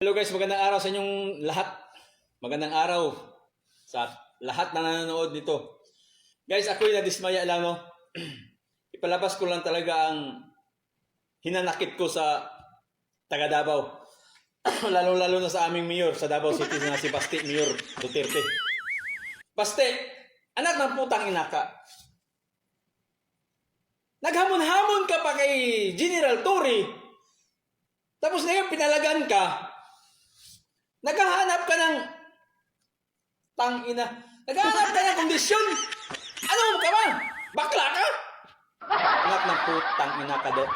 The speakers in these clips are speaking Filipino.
Hello guys, magandang araw sa inyong lahat. Magandang araw sa lahat na nanonood nito. Guys, ako'y nadismaya lang, no? Ipalabas ko lang talaga ang hinanakit ko sa taga Davao. Lalo-lalo na sa aming mayor sa Davao City na si Basti Mayor Duterte. Basti, anak ng putang ina ka. Naghamon-hamon ka pa kay General Torre. Tapos ngayon pinalagan ka. Naghahanap ka ng tangina. Naghahanap ka ng kondisyon. Ano ka ba? Bakla ka? Anak ng putang ina ka do.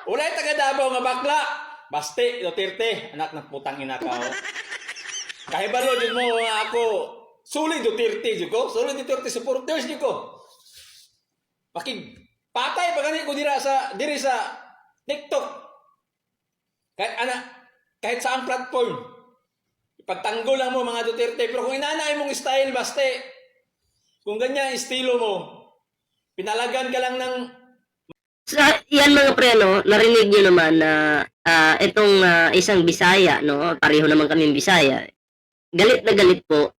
Ulay taga Davao nga bakla. Basti Duterte, anak ng putang ina ka. Oh. Kahibalo jud mo nga ako. Suli Duterte jud ko. Suli Duterte supporters jud ko. Bakig patay pa gani ko diri sa TikTok. Kahit saang platform, ipagtanggol lang mo mga Duterte. Pero kung inanay mong style, Baste, kung ganyan estilo mo, pinalagan ka lang ng... Yan mga pre, no, narinig nyo naman na itong isang Bisaya, no, pareho naman kaming Bisaya, galit na galit po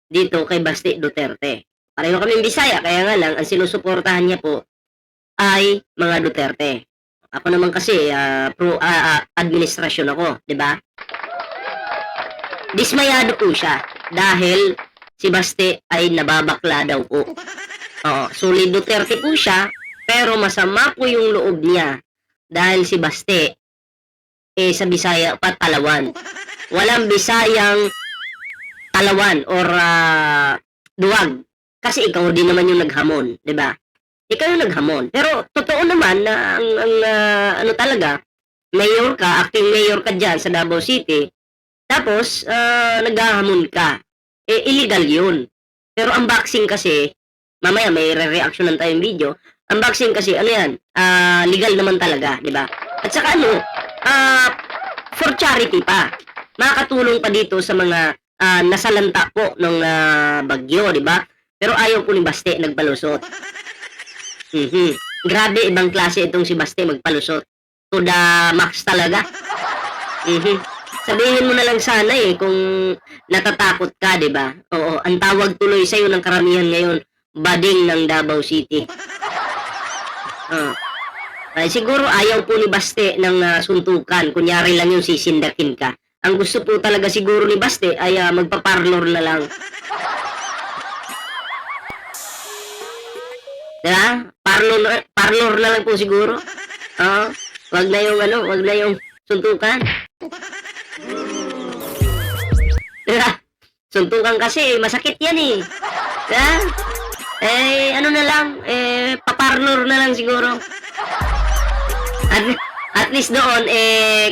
dito kay Basti Duterte. Pareho kaming Bisaya, kaya nga lang, ang sinusuportahan niya po ay mga Duterte. Ako naman kasi pro administrasyon ako, 'di ba? Dismayado po siya dahil si Baste ay nababakla daw po. Oo, sulit Duterte po siya, pero masama po yung loob niya dahil si Baste sa Bisaya patalawan. Walang Bisayang talawan or duwag kasi ikaw din naman yung naghamon, 'di ba? Ikaw yung naghamon. Pero totoo naman na ano talaga, mayor ka, acting mayor ka dyan sa Davao City, tapos naghahamon ka. Illegal yun. Pero unboxing kasi, mamaya may re-reactionan tayong video, unboxing kasi, ano yan, legal naman talaga, di ba? At saka for charity pa. Makakatulong pa dito sa mga nasalanta po ng bagyo, di ba? Pero ayaw po ni Baste nagpalusot. Grabe, ibang klase itong si Baste magpalusot. To the max talaga. Sabihin mo na lang sana kung natatakot ka, di ba? Oo, ang tawag tuloy sa'yo ng karamihan ngayon, bading ng Davao City. Siguro ayaw po ni Baste ng suntukan. Kunyari lang yung sisindakin ka. Ang gusto po talaga siguro ni Baste ay magpaparlor na lang. Diba? Parlor na lang po siguro. Wag na yung suntukan. Diba? Suntukan kasi masakit yan eh. Diba? Ano na lang, paparlor na lang siguro. At least doon,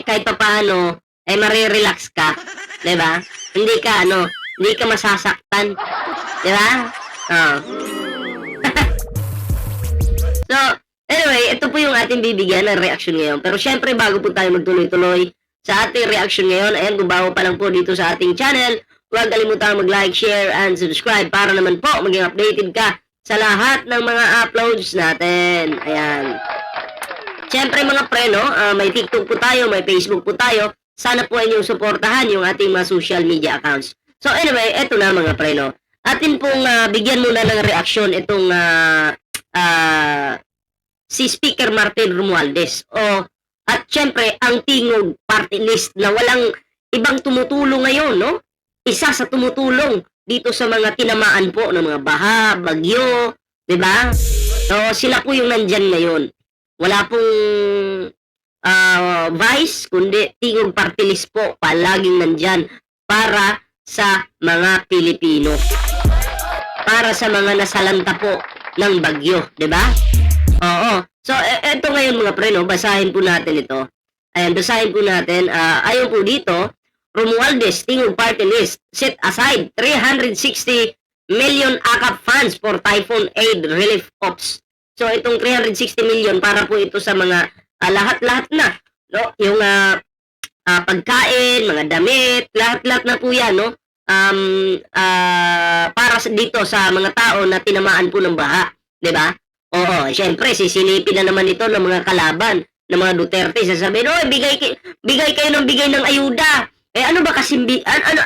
kahit pa paano, marirelax ka. Diba? Hindi ka masasaktan. Diba? So, anyway, ito po yung ating bibigyan ng reaction ngayon. Pero syempre, bago po tayo magtuloy-tuloy sa ating reaction ngayon, ayan, kung bago pa lang po dito sa ating channel, huwag kalimutan mag-like, share, and subscribe para naman po maging updated ka sa lahat ng mga uploads natin. Ayan. Syempre mga pre, no, may TikTok po tayo, may Facebook po tayo. Sana po inyong suportahan yung ating mga social media accounts. So anyway, eto na mga pre, no. Atin pong bigyan muna ng reaction itong si Speaker Martin Romualdez at syempre ang Tingog Party List na walang ibang tumutulong ngayon, no? Isa sa tumutulong dito sa mga tinamaan po ng mga baha, bagyo, 'di ba? So sila po yung nandyan ngayon. Wala pong vice kundi Tingog Party List po palaging nandyan para sa mga Pilipino. Para sa mga nasalanta po ng bagyo, 'di ba? Oo. So eto ngayon mga pre, no, basahin po natin ito. Ayan, basahin po natin. Ayon po dito, Romualdez Tingog Party List set aside 360 million AKAP funds for Typhoon Aid Relief Ops. So itong 360 million para po ito sa mga lahat-lahat na, no? Yung pagkain, mga damit, lahat-lahat na po 'yan, no? Para dito sa mga tao na tinamaan po ng baha, 'di ba? Oo, syempre sisilipin na naman ito ng mga kalaban ng mga Duterte. Sasabihin, "Oy, bigay kayo ng bigay ng ayuda." Eh ano ba kasing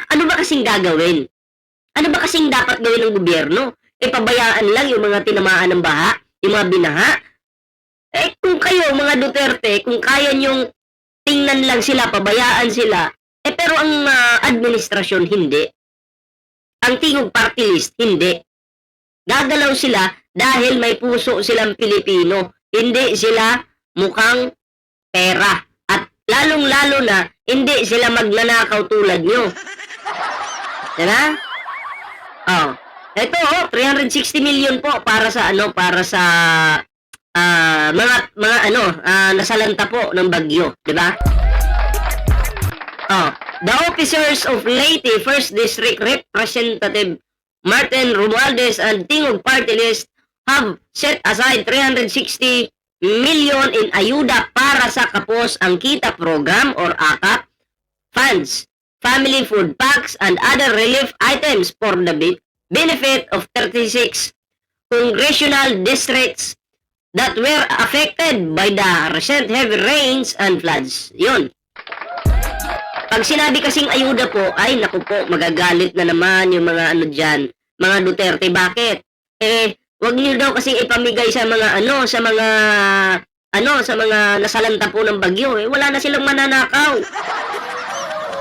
ano ba kasing gagawin? Ano ba kasing dapat gawin ng gobyerno? Eh pabayaan lang yung mga tinamaan ng baha, yung mga binaha. Eh kung kayo mga Duterte, kung kaya nyong tingnan lang sila, pabayaan sila, eh pero ang administrasyon hindi. Ang tingog party list hindi. Gagalaw sila dahil may puso silang Pilipino. Hindi sila mukhang pera. At lalong-lalo na, hindi sila magnanakaw tulad nyo. Diba? Oh. Ito, 360 million po para sa nasalanta po ng bagyo, 'di ba? Oh, the officers of Leyte First District Representative Martin Romualdez and Tingog Party List have set aside 360 million in ayuda para sa Kapos ang Kita program or AKAP funds, family food packs and other relief items for the benefit of 36 congressional districts that were affected by the recent heavy rains and floods. Yun. Pag sinabi kasing ayuda po, ay naku po, magagalit na naman yung mga dyan, mga Duterte. Bakit? Eh, wag niyo daw kasi ipamigay sa mga sa mga nasalanta po ng bagyo. Eh, wala na silang mananakaw.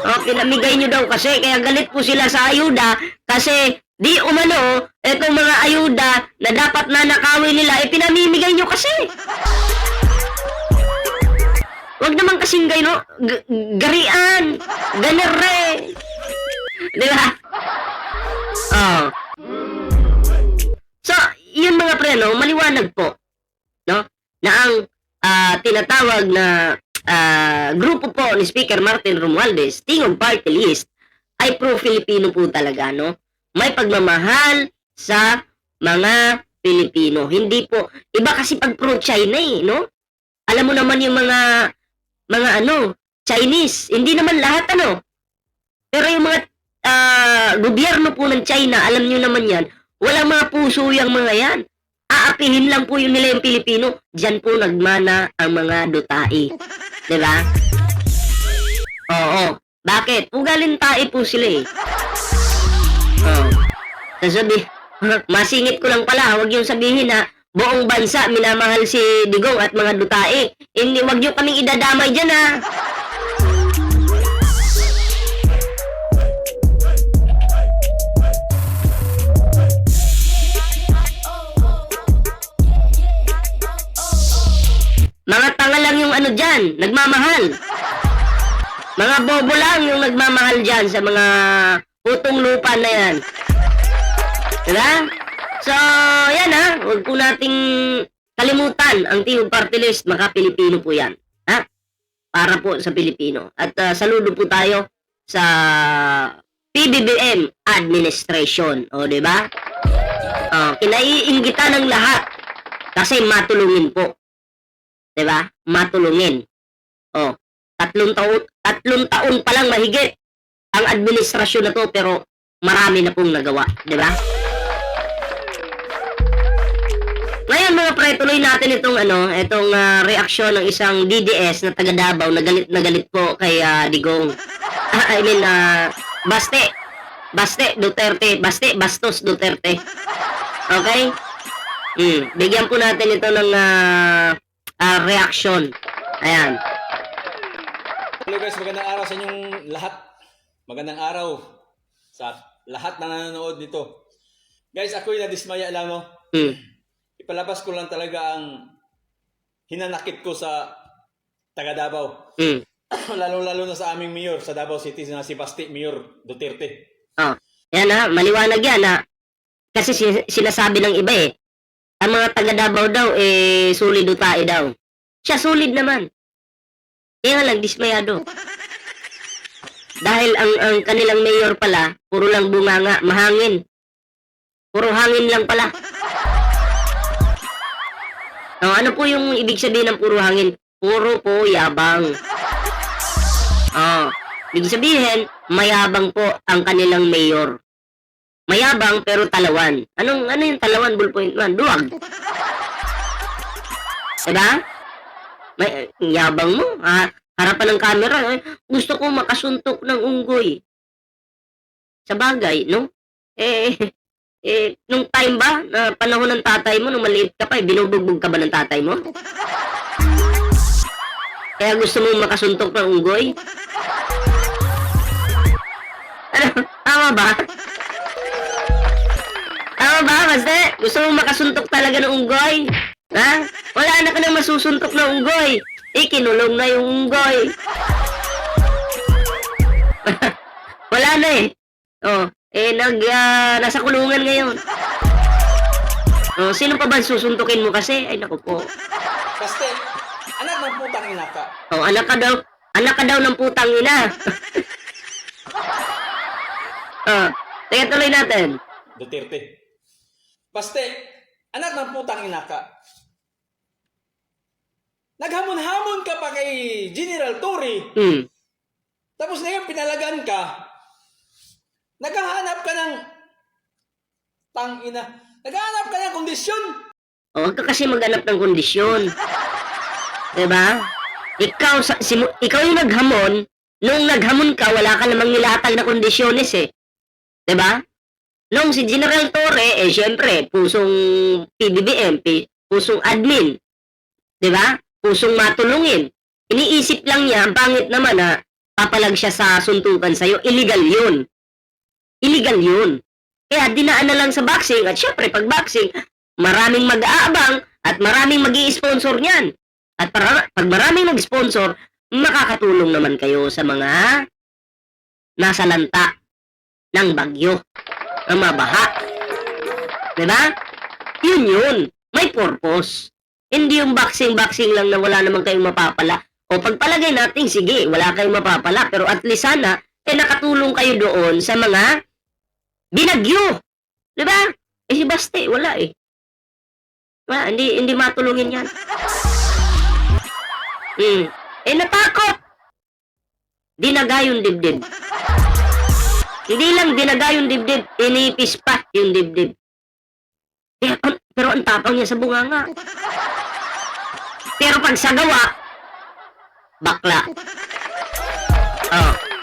O, pinamigay nyo daw kasi, kaya galit po sila sa ayuda kasi di umano, itong mga ayuda na dapat nanakawin nila, pinamimigay nyo kasi. Huwag naman kasing garian, ganere. Di ba? Oh. So, yun mga pre, no, maliwanag po, no, na ang tinatawag na grupo po ni Speaker Martin Romualdez, Tingog Party List, ay pro-Filipino po talaga, no? May pagmamahal sa mga Pilipino. Hindi po, iba kasi pag pro-China no? Alam mo naman yung mga Chinese, hindi naman lahat Pero yung mga gobyerno po ng China, alam nyo naman yan, walang mga puso yung mga yan. Aapihin lang po yun nila yung Pilipino. Diyan po nagmana ang mga Dutai. Diba? Oo. Bakit? Ugalin tae po sila Oh. Sasabi, masingit ko lang pala, huwag yung sabihin na buong bansa minamahal si Digong at mga Dutai. Hindi, huwag yung kaming idadamay dyan Mga tanga lang yung dyan, nagmamahal. Mga bobo lang yung nagmamahal dyan sa mga putong lupa na yan. Diba? So, yan huwag po nating kalimutan ang Tingog Party List, mga Pilipino po yan. Para po sa Pilipino. At saludo po tayo sa PBBM administration. O, diba? Kinaiingitan ng lahat kasi matulungin po. Diba? Matulungin. Tatlong taon pa lang mahigit ang administrasyon na to, pero marami na pong nagawa. Diba? Ngayon mga pre, tuloy natin itong reaksyon ng isang DDS na taga Davao na galit po kay Digong. Bastos Duterte. Okay? Bigyan po natin ito ng reaction. Ayan. Hello guys, magandang araw sa inyong lahat. Magandang araw sa lahat na nanonood nito. Guys, ako'y nadismaya lang, no? Ipalabas ko lang talaga ang hinanakit ko sa taga Davao. Lalo-lalo na sa aming mayor sa Davao City na si Basti Mayor Duterte. Yan maliwanag yan kasi sinasabi ng iba ang mga taga Davao daw solid tayo daw. Siya solid naman. Kaya nga lang dismayado. Dahil ang kanilang mayor pala, puro lang bunganga, mahangin. Puro hangin lang pala. Ano po yung ibig sabihin ng puro hangin? Puro po yabang. Ibig sabihin, mayabang po ang kanilang mayor. Mayabang pero talawan. Ano yung talawan, ballpoint man? Duwag. Diba? Ang yabang mo, harapan ng camera, gusto ko makasuntok ng unggoy. Sa bagay, no? Nung time ba, na panahon ng tatay mo, nung maliit ka pa, binubugbog ka ba ng tatay mo? Kaya gusto mo makasuntok ng unggoy? Ano, tama ba? Tama ba, Baste? Gusto mo makasuntok talaga ng unggoy? Ha? Wala na ka nang masusuntok na unggoy. Kinulong na yung unggoy. Wala na eh. Nasa kulungan ngayon. Sino pa ba susuntukin mo kasi? Ay, naku po. Baste, anak ng putang ina ka. Anak ka daw ng putang ina. Teka, tuloy natin. Duterte. Baste, anak ng putang ina ka. Naghamon-hamon ka pa kay General Torre. Tapos ngayon pinalagan ka. Naghahanap ka ng tangina. Naghahanap ka ng kondisyon. Huwag ka kasi maghanap ng kondisyon. Diba? Ikaw yung naghamon. Nung naghamon ka, wala ka namang nilatag na kondisyones eh. Diba? Nung si General Torre, syempre, pusong PBBM, pusong admin. Diba? Pusong matulungin. Iniisip lang niya, ang pangit naman na papalag siya sa suntukan sa'yo. Illegal yun. Illegal yun. Kaya dinaan na lang sa boxing at syempre pag boxing, maraming mag-aabang at maraming mag-i-sponsor niyan. At pag maraming nag-sponsor, makakatulong naman kayo sa mga nasa lanta ng bagyo, ng mabaha. Diba? Yun. May purpose. Hindi yung boxing lang na wala naman kayong mapapala. O pagpalagay natin, sige, wala kayong mapapala. Pero at least sana, nakatulong kayo doon sa mga binagyo. Diba? Si Baste, wala eh. Wala, hindi matulungin yan. Natakot. Dinaga yung dibdib. Hindi lang dinaga yung dibdib, inipis pa yung dibdib. Pero ang tapang niya sa bunganga. Pero pag sa gawa, bakla.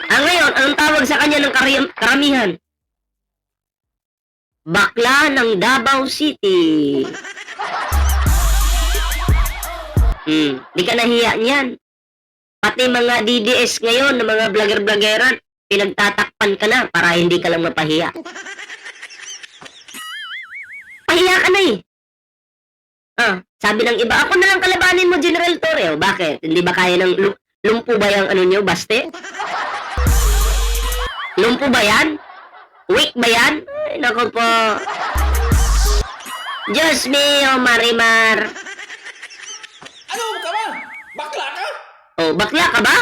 Ngayon, anong tawag sa kanya ng karamihan? Bakla ng Davao City. Di ka nahiya niyan. Pati mga DDS ngayon, ng mga vlogger-vloggeran, pinagtatakpan ka na para hindi ka lang mapahiya. Pahiya ka na eh. Sabi ng iba, ako na lang kalabanin mo, General Torre. Bakit? Hindi ba kaya ng lumpo ba yung ano nyo, Baste? Lumpo ba yan? Weak ba yan? Ay, naku po. Diyos mio, Marimar. Ano ka ba? Bakla ka? Bakla ka ba?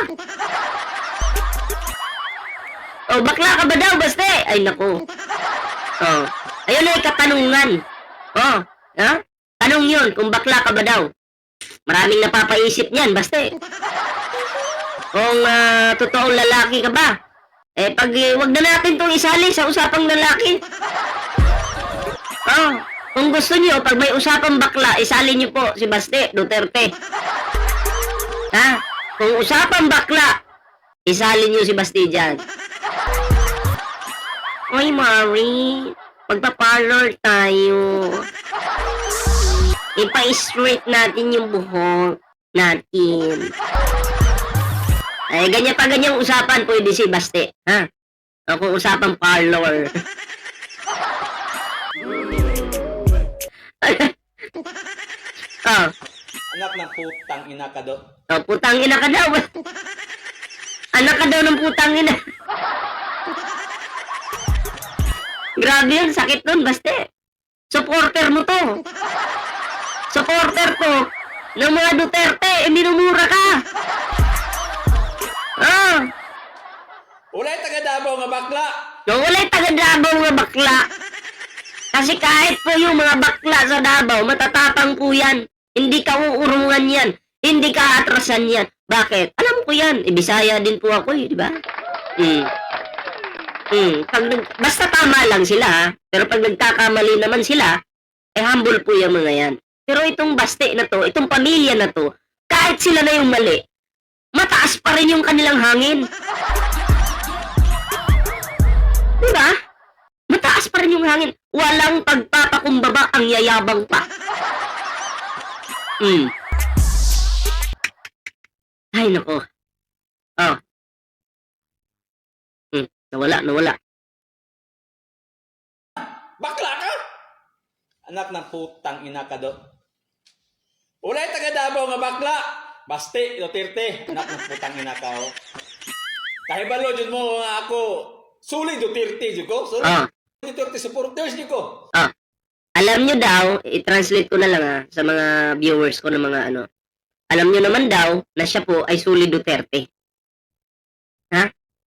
Bakla ka ba daw, Baste? Ay, naku. Ayun na yung katanungan. Tanong yun, kung bakla ka ba daw. Maraming napapaisip niyan, Baste. Kung totoong lalaki ka ba? Wag na natin itong isali sa usapang lalaki. Kung gusto niyo, pag may usapang bakla, isali niyo po si Baste, Duterte. Kung usapang bakla, isali niyo si Baste dyan. Oy, Mari, magpa-parlor tayo. Ipa-straight natin yung buhok natin. Ganyang usapan, pwede si Baste. Kung usapang parlor. Anak ng putang ina ka do. Putang ina ka daw. Anak ka daw ng putang ina. Grabe yun, sakit nun, Baste. Supporter mo to. Supporter to ng mga Duterte, minumura ka. Ulay taga Davao nga bakla. Walay taga Davao nga bakla. Kasi kahit po yung mga bakla sa Davao, matatapang po yan. Hindi ka uurungan yan. Hindi ka atrasan yan. Bakit? Alam ko yan. Bisaya din po ako di ba? Basta tama lang sila, pero pag nagkakamali naman sila, humble po yung mga yan. Pero itong Baste na to, itong pamilya na to, kahit kahit sila na yung mali, mataas pa rin yung kanilang hangin. Diba? Mataas pa rin yung hangin. Walang pagpapakumbaba, ang yayabang pa. Ay, nako. Oh. Nawala. Bakla ka? Anak ng putang ina ka do. Ulay taga Davao nga bakla. Basti, Duterte. Anak ng putang ina ka, oh. Kahibalo dyan mo nga ako. Suli Duterte, dyan ko. Suli Duterte supporters, dyan ko. Alam nyo daw, i-translate ko na lang sa mga viewers ko ng mga ano. Alam nyo naman daw na siya po ay Suli Duterte. Ha?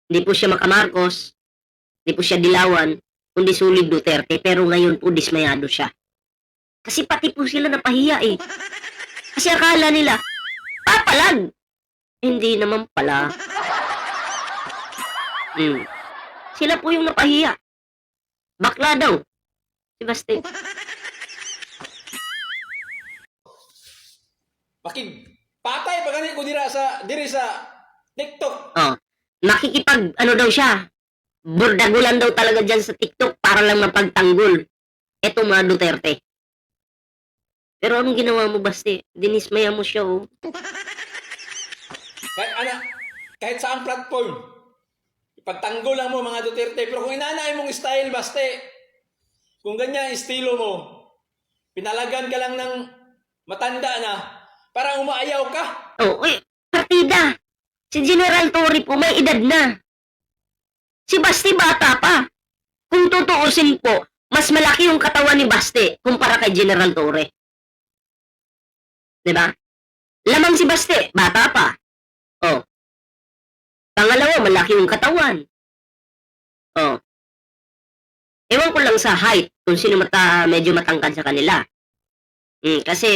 Hindi po siya Makamarcos, hindi po siya Dilawan, kundi Suli Duterte. Pero ngayon po dismayado siya. Kasi pati po sila napahiya eh. Kasi akala nila, papalag. Hindi naman pala. Sila po yung napahiya. Bakla daw. Si Basti. Patay pa ganit ko diri sa TikTok. Nakikipag, ano daw siya, burdagulan daw talaga dyan sa TikTok para lang mapagtanggol. Eto mga Duterte. Pero anong ginawa mo, Basti? Dinismaya mo siya, oh. Kahit sa ang platform, ipagtanggol lang mo mga Duterte. Pero kung inanay mong style, Basti, kung ganyan ang estilo mo, pinalagan ka lang ng matanda na, parang umaayaw ka. Partida. Si General Torre po, may edad na. Si Basti bata pa. Kung tutuusin po, mas malaki yung katawan ni Basti kumpara kay General Torre. Diba? Lamang si Basti, bata pa. Pangalawa, malaki yung katawan. Ewan ko lang sa height, kung sino medyo matangkad sa kanila. Kasi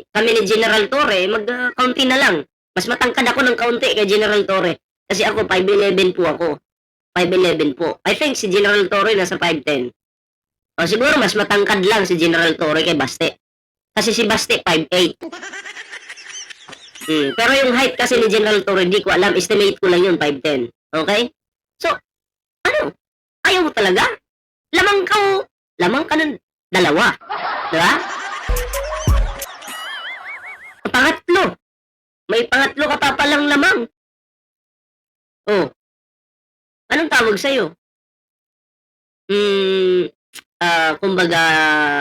kami ni General Torre, mag-county na lang. Mas matangkad ako ng kaunti kay General Torre. Kasi ako, 5'11 po ako. 5'11 po. I think si General Torre nasa 5'10. Siguro mas matangkad lang si General Torre kay Basti. Kasi si Basti, 5'8. Pero yung height kasi ni General Torre, di ko alam. Estimate ko lang yun, 5'10. Okay? So, ano? Ayaw mo talaga? Lamang ka ng dalawa. Diba? Pangatlo. May pangatlo ka pa palang lamang. Anong tawag sa'yo? Kumbaga,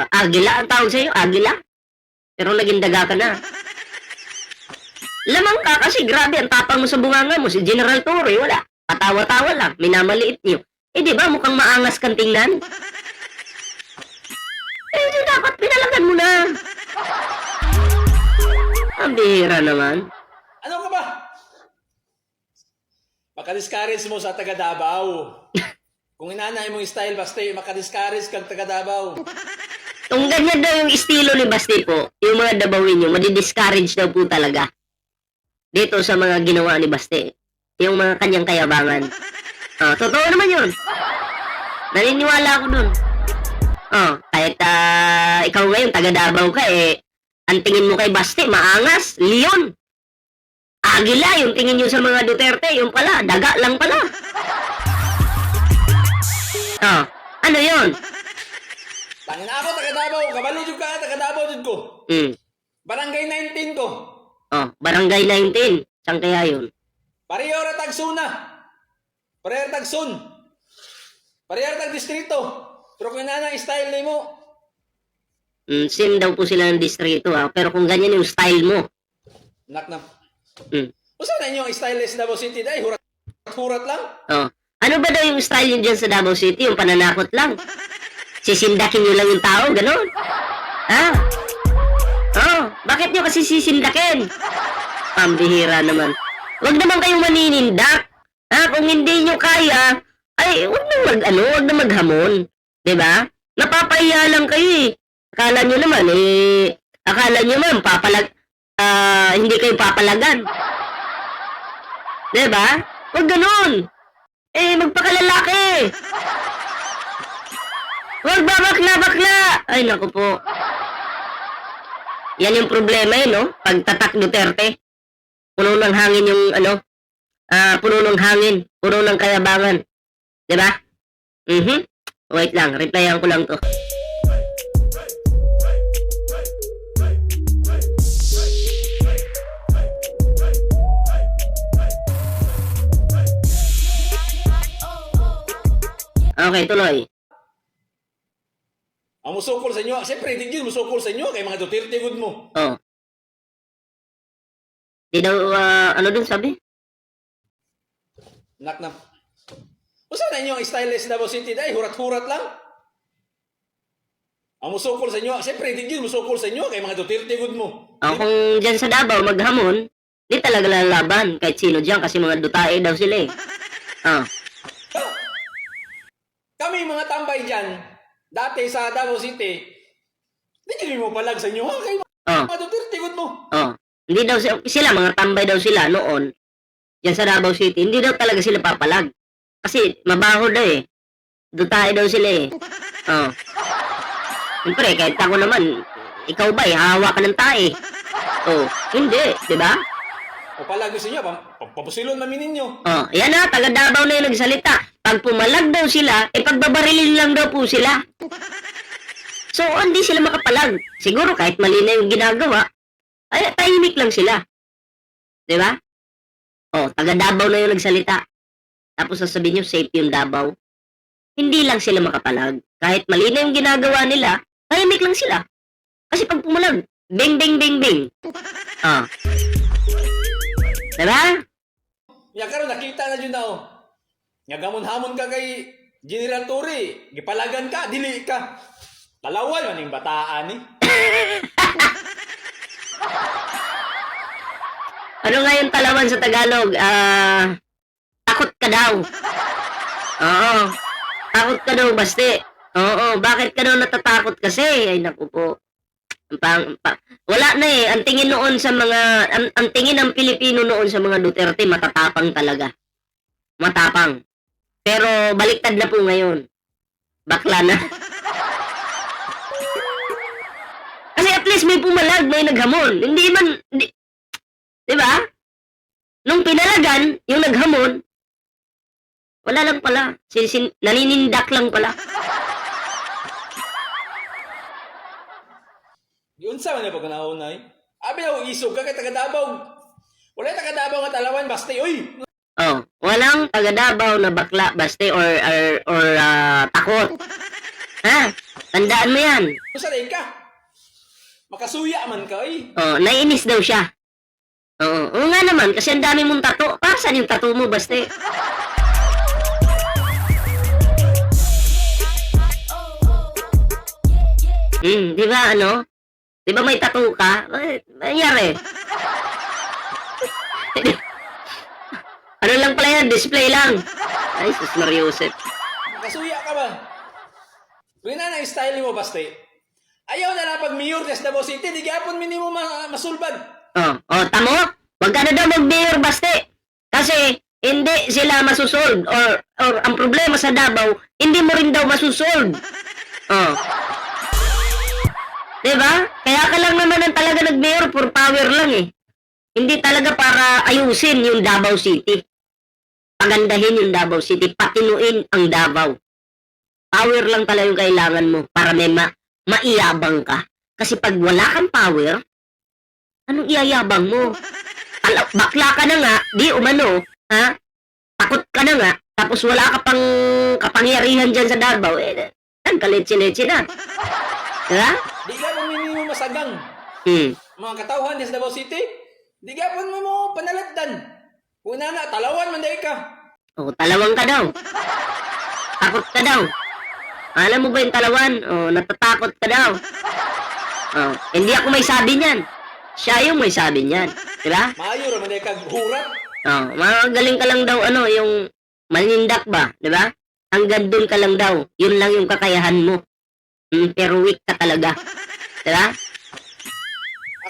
agila ang tawag sa'yo? Agila? Pero naging daga ka na. Lamang ka kasi grabe ang tapang mo sa bunganga mo. Si General Torre, wala. Patawa-tawa lang. Minamaliit niyo. Di ba mukhang maangas kang tingnan? Di dapat pinalagan mo na. Ang bihira naman. Ano ka ba? Makadiscourage mo sa taga Davao. Kung inanay mong style, Basti, makadiscourage kang taga Davao. Kung ganyan daw yung estilo ni Basti po, yung mga Dabawin nyo, madi-discourage daw po talaga. Dito sa mga ginawa ni Basti. Yung mga kanyang kayabangan. Totoo naman yun. Naniniwala ako dun. Kahit ikaw ngayon, taga Davao ka, ang tingin mo kay Basti, maangas, leon. Agila, yung tingin nyo sa mga Duterte, yung pala, daga lang pala. Ano yun? Tangin ako, taga Davao. Kabalo dyan ka, taga Davao dyan ko. Barangay 19 ko. Barangay 19. Saan kaya yun? Pariyora Tagsuna. Pariyora Tagsun. Pariyora Tagdistrito. Pero kung inanay style ni mo. Same daw po sila ng distrito, pero kung ganyan yung style mo. Nak na. Usa na inyong style sa Davao City dahil hurat lang? Ano ba daw yung style yun dyan sa Davao City? Yung pananakot lang? Sisindakin nyo lang yung tao, gano'n? Bakit nyo kasi sisindakin? Pambihira naman. Huwag naman kayong maninindak. Kung hindi nyo kaya, ay huwag na maghamon. Diba? Napapahiya lang kayo Akala nyo naman, hindi kayo papalagan. Diba? Huwag ganun. Magpakalalaki. Huwag babakla-bakla. Ay, naku po. Yan yung problema no? Pagtatak Duterte. puno ng hangin yung puno ng hangin, puno ng kayabangan. 'Di ba? Wait lang, replyan ko lang 'to. Okay, tuloy. Ang musukol sa inyo, siyempre, hindi yun musukol sa inyo, kay mga Duterte good mo. Oh. Di daw, ano dun sabi? Nak na. Usa na inyong stylist Davao City, dahil hurat-hurat lang. Ang musukol sa inyo, siyempre, hindi yun musukol sa inyo, kay mga Duterte good mo. Kung dyan sa Davao, maghamon, di talaga lalaban kahit sino dyan kasi mga dutae daw sila eh. Oh. Kami mga tambay dyan, dati sa Davao City, hindi mo palag sa inyo, ha? Kay mga Duterte good mo. Oh. Hindi daw sila, mga tambay daw sila noon, dyan sa Davao City, hindi daw talaga sila papalag. Kasi mabaho daw eh. Dutae daw sila eh. Oh. Siyempre, kahit ako naman, ikaw ba, hahawa ka ng tae. Oh, hindi, di ba? O palag sa inyo, papusilon namin ninyo. Oh, yan na, taga Davao na yung nagsalita. Pag pumalag daw sila, pagbabarilin lang daw po sila. So, hindi sila makapalag. Siguro kahit mali na yung ginagawa, ay tahimik lang sila. Di ba? Oh, taga Davao na yung nagsalita. Tapos sasabihin nyo, safe yung Davao. Hindi lang sila makapalag. Kahit mali na yung ginagawa nila, tahimik lang sila. Kasi pag pumalag, bing, bing, bing, bing. Oh. Diba? Ya karon nakita na dyan na oh. Nga gamon-hamon ka kay General Torre, gipalagan ka, dili ka. Talawan man yung bataan eh. Ano nga yung talawan sa Tagalog? Takot ka daw. Oo. Takot ka daw, basti. Oo, bakit ka daw natatakot kasi? Ay, naku po. Wala na eh. Ang tingin noon sa mga, ang tingin ng Pilipino noon sa mga Duterte, matatapang talaga. Matapang. Pero baliktad na po ngayon. Bakla na. Kasi at least may pumalag, may naghamon. Hindi man, di ba? Nung pinalagan, yung naghamon, wala lang pala. Naninindak lang pala. Yun sa man pag naunay. Abi na isog ka kay taga Davao. Wala taga Davao nga talawan basta oy. Oh, walang taga Davao na bakla baste or takot. Ha? Tandaan mo 'yan. Usa day ka. Makasuya man ka oy. Oh, naiinis daw siya. Oo nga naman kasi ang dami mong tato. Para saan yung tato mo baste? Di ba ano? Di ba may tattoo ka? Nangyari. Ano lang pala yan? Display lang. Ay, sus Mariusep. Makasuya ka ba? Wala na style mo baste. Ayaw na lang pag mayor sa Davao City, di gyapon minimo masulbad. Tamo? Huwag ka na daw mag-mayor baste. Kasi hindi sila masusolve or ang problema sa Davao, hindi mo rin daw masusolve. Diba? Kaya ka lang naman ang talaga nag-mayor for power lang eh. Hindi talaga para ayusin yung Davao City. Pagandahin yung Davao City, patinuin ang Davao. Power lang talaga yung kailangan mo para may maiyabang ka. Kasi pag wala kang power, anong iyayabang mo? Bakla ka na nga, di umano, ha? Takot ka na nga, tapos wala ka pang kapangyarihan dyan sa Davao, nagkaletse-letse na. Diba? Di gyapon minimo masagang. Mga katawhan sa Davao City, di gyapon mo panaladdan. Una na talawan man day ka. Talawang ka daw. Takot ka daw. Alam mo ba yung talawan? Natatakot ka daw. Hindi ako may sabi niyan. Siya yung may sabi niyan. Diba? Maayo ra man day ka hurat. Magaling ka lang daw yung manindak ba? Diba? Hanggang dun ka lang daw. Yun lang yung kakayahan mo. Pero weak ka talaga. Diba?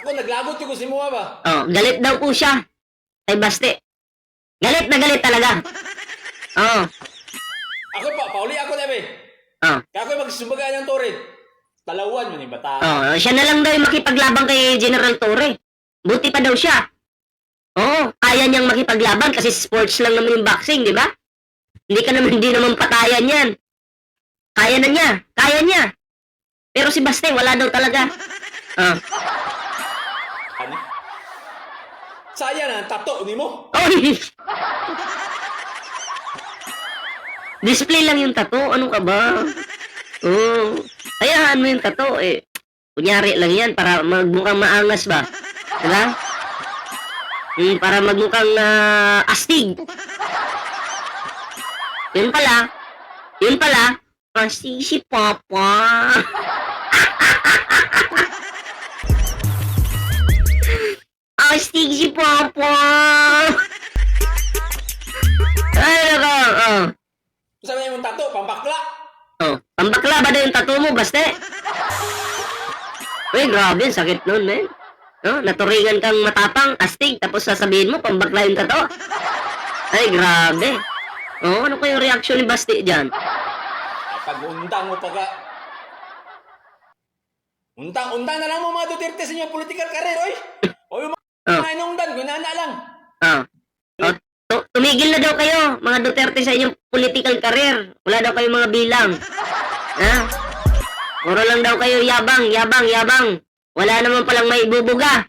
Ako naglagot ko si Mua ba? Galit daw po siya. Ay baste. Galit na galit talaga. Ako pa, pauli ako na be. Kako magsumbagay ng Torre. Talawan man yung bata. Siya na lang daw yung makipaglabang kay General Torre. Buti pa daw siya. Oo, kaya niyang makipaglaban kasi sports lang naman yung boxing, di ba? Hindi naman patayan yan. Kaya na niya, kaya niya. Pero si Baste, wala daw talaga. Ah. Ano? Sayang ang tato ni mo. Oy! Display lang yung tato, ano ka ba? Oo. Hayaan mo yung tato, eh. Kunyari lang yan, para magmukhang maangas ba? Diba? Para magmukhang astig. Yun pala, astig si Papa. Astig si Papa. Ay, nako, oh. Sabi niya yung tato, pambakla. Oh, pambakla ba na yung tattoo mo, Baste? Uy, grabe, ang sakit nun, men. No, naturingan kang matapang, astig, tapos sasabihin mo, pambakla yung tattoo. Ay, grabe. Oh, ano kayong reaction ni Baste dyan? Pag-undang mo pagka... Untang na lang mo mga Duterte sa inyong political career, oy. O yung mga inungdan, ginana lang. Ah. Oh, tumigil na daw kayo, mga Duterte, sa inyong political career. Wala daw kayong mga bilang. Ha? Puro lang daw kayo yabang. Wala naman palang may ibubuga.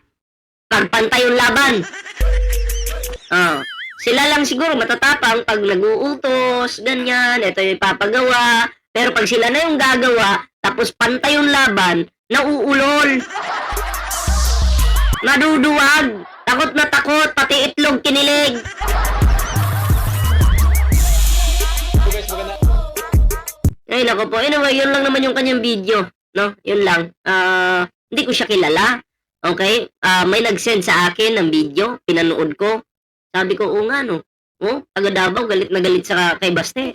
Pagpantay yung laban. Oh. Sila lang siguro matatapang pag nag-uutos, ganyan, ito yung ipapagawa. Pero pag sila na yung gagawa, tapos pantay yung laban, nauulol. Naduduwag. Takot na takot, pati itlog kinilig. So guys, maganda. Ay, nako po. Anyway, yun lang naman yung kanyang video. No? Yun lang. Hindi ko siya kilala. Okay? May nag-send sa akin ng video. Pinanood ko. Sabi ko, oo nga, no? Oh, taga Davao, galit na galit sa kay Baste.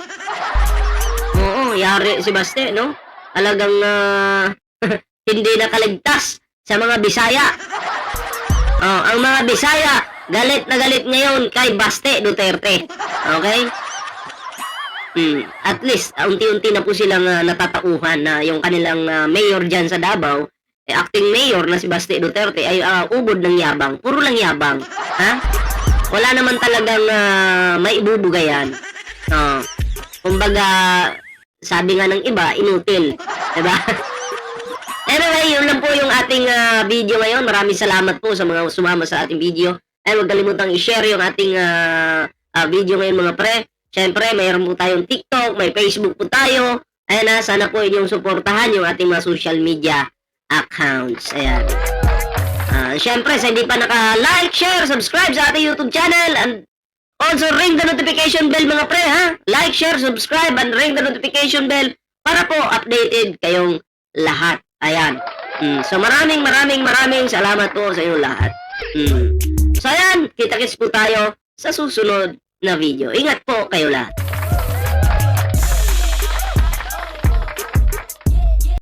Oo, yari si Baste, no? Talagang hindi nakaligtas sa mga Bisaya. Oh, ang mga Bisaya, galit na galit ngayon kay Baste Duterte. Okay? At least, unti-unti na po silang natatauhan na yung kanilang mayor dyan sa Davao, acting mayor na si Baste Duterte ay ubod ng yabang. Puro lang yabang. Ha? Wala naman talagang may ibubuga yan. Kumbaga, sabi nga ng iba, inutil. Diba? Anyway, yun lang po yung ating video ngayon. Maraming salamat po sa mga sumama sa ating video. Ay, huwag kalimutang i-share yung ating video ngayon, mga pre. Siyempre, mayroon po tayong TikTok, may Facebook po tayo. Ayan na, sana po inyong suportahan yung ating mga social media accounts. Ayan. Siyempre, sa hindi pa naka-like, share, subscribe sa ating YouTube channel, and also ring the notification bell, mga pre, ha? Like, share, subscribe, and ring the notification bell para po updated kayong lahat. Ayan. So, maraming salamat po sa inyo lahat. So, ayan, kita-kits po tayo sa susunod na video. Ingat po kayo lahat.